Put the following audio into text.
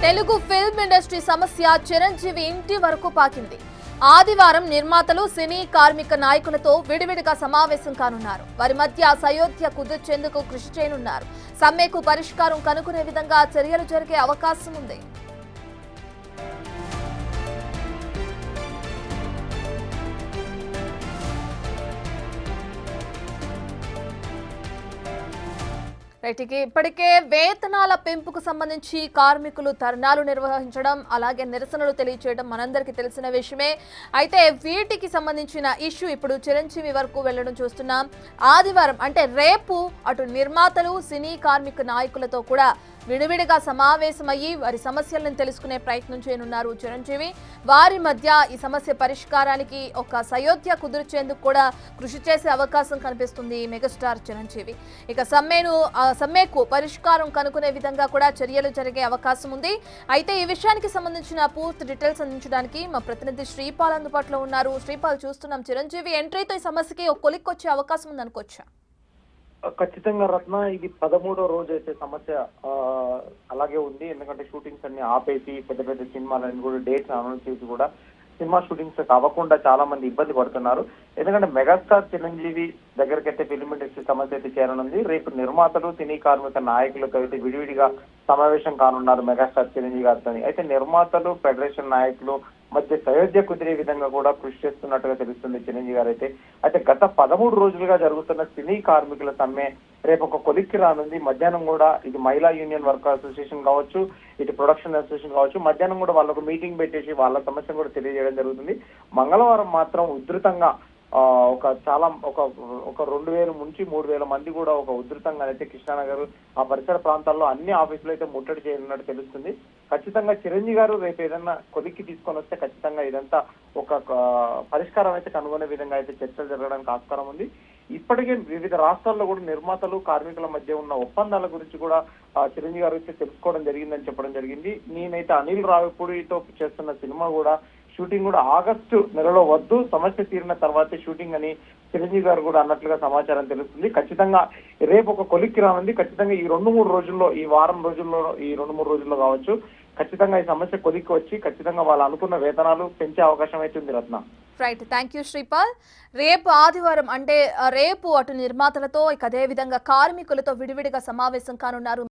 Telugu film industry సమస్య చిరంజీవి ఇంటి వరకు పాకింది. ఆదివారం నిర్మాతలు, సినీ కార్మిక నాయకులతో విడివిడిగా సమావేశం కానున్నారు. వారి మధ్య సయోధ్య కుదిర్చేందుకు కృషి చేయనున్నారు. సమ్మెకు పరిష్కారం కనుగొనే విధంగా చర్యలు జరిగే అవకాశం ఉంది. ఇప్పటికే వేతనాల పెంపుకు సంబంధించి కార్మికులు ధర్నాలు నిర్వహించడం, అలాగే నిరసనలు తెలియజేయడం మనందరికీ తెలిసిన విషయమే. అయితే వీటికి సంబంధించిన ఇష్యూ ఇప్పుడు చిరంజీవి వరకు వెళ్లడం చూస్తున్నాం. ఆదివారం అంటే రేపు అటు నిర్మాతలు, సినీ కార్మిక నాయకులతో కూడా విడివిడిగా సమావేశమయ్యి వారి సమస్యలను తెలుసుకునే ప్రయత్నం చేయనున్నారు చిరంజీవి. వారి మధ్య ఈ సమస్య పరిష్కారానికి ఒక సయోధ్య కుదిర్చేందుకు కూడా కృషి చేసే అవకాశం కనిపిస్తుంది మెగాస్టార్ చిరంజీవి. ఇక సమ్మెకు పరిష్కారం కనుక్కునే విధంగా కూడా చర్యలు జరిగే అవకాశం ఉంది. అయితే ఈ విషయానికి సంబంధించిన పూర్తి డీటెయిల్స్ అందించడానికి మా ప్రతినిధి శ్రీపాల్ అందుబాటులో ఉన్నారు. శ్రీపాల్, చూస్తున్నాం చిరంజీవి ఎంట్రీతో ఈ సమస్యకి ఒక కొలిక్కొచ్చే అవకాశం ఉంది అనుకోవచ్చా? ఖచ్చితంగా రత్న, ఇది 13వ రోజు అయితే సమస్య అలాగే ఉంది. ఎందుకంటే షూటింగ్స్ అన్ని ఆపేసి పెద్ద పెద్ద సినిమాలన్నీ కూడా డేట్స్ అనౌన్స్ చేసి కూడా సినిమా షూటింగ్స్ అవ్వకుండా చాలా మంది ఇబ్బంది పడుతున్నారు. ఎందుకంటే మెగాస్టార్ చిరంజీవి దగ్గరికి అయితే ఫిల్మ్ ఇండస్ట్రీ సమస్య అయితే చేరనుంది. రేపు నిర్మాతలు, సినీ కార్మిక నాయకులతో అయితే విడివిడిగా సమావేశం కానున్నారు మెగాస్టార్ చిరంజీవి గారితో. అయితే నిర్మాతలు, ఫెడరేషన్ నాయకులు మధ్య సయోధ్య కుదిరే విధంగా కూడా కృషి చేస్తున్నట్టుగా తెలుస్తుంది చిరంజీవి గారు అయితే గత 13 రోజులుగా జరుగుతున్న సినీ కార్మికుల సమ్మె రేపు ఒక కొలిక్కి రానుంది. మధ్యాహ్నం కూడా ఇది మహిళా యూనియన్ వర్కర్ అసోసియేషన్ కావచ్చు, ఇటు ప్రొడక్షన్ అసోసియేషన్ కావచ్చు, మధ్యాహ్నం కూడా వాళ్ళకు మీటింగ్ పెట్టేసి వాళ్ళ సమస్యను కూడా తెలియజేయడం జరుగుతుంది. మంగళవారం మాత్రం ఉధృతంగా ఒక 2000 నుంచి 3000 మంది కూడా ఒక ఉధృతంగా అయితే కృష్ణానగర్ ఆ పరిసర ప్రాంతాల్లో అన్ని ఆఫీసులు అయితే ముట్టడి చేయనున్నట్టు తెలుస్తుంది. ఖచ్చితంగా చిరంజీవి గారు రేపు ఏదన్నా కొలిక్కి తీసుకొని వస్తే ఖచ్చితంగా ఇదంతా ఒక పరిష్కారం అయితే కనుగొనే విధంగా అయితే చర్చలు జరగడానికి ఆస్కారం ఉంది. ఇప్పటికే వివిధ రాష్ట్రాల్లో కూడా నిర్మాతలు, కార్మికుల మధ్య ఉన్న ఒప్పందాల గురించి కూడా చిరంజీవి గారు అయితే తెలుసుకోవడం జరిగిందని చెప్పడం జరిగింది. నేనైతే అనిల్ రావిపూడితో చేస్తున్న సినిమా కూడా షూటింగ్ కూడా ఆగస్టు నెలలో వద్దు, సమస్య తీరిన తర్వాతే షూటింగ్ అని చిరంజీవి గారు కూడా అన్నట్లుగా సమాచారం తెలుస్తుంది. ఖచ్చితంగా రేపు ఒక కొలిక్కి రానుంది. ఖచ్చితంగా ఈ 2-3 రోజుల్లో, ఈ వారం రోజుల్లో, ఈ 2-3 రోజుల్లో కావచ్చు, ఖచ్చితంగా ఈ సమస్య కొలిక్కి వచ్చి ఖచ్చితంగా వాళ్ళు అనుకున్న వేతనాలు పెంచే అవకాశం అయితే ఉంది Ratna. Right, thank you Sripal. రేపు ఆదివారం అంటే రేపు అటు నిర్మాతలతో, ఇక అదే విధంగా కార్మికులతో విడివిడిగా సమావేశం కానున్నారు.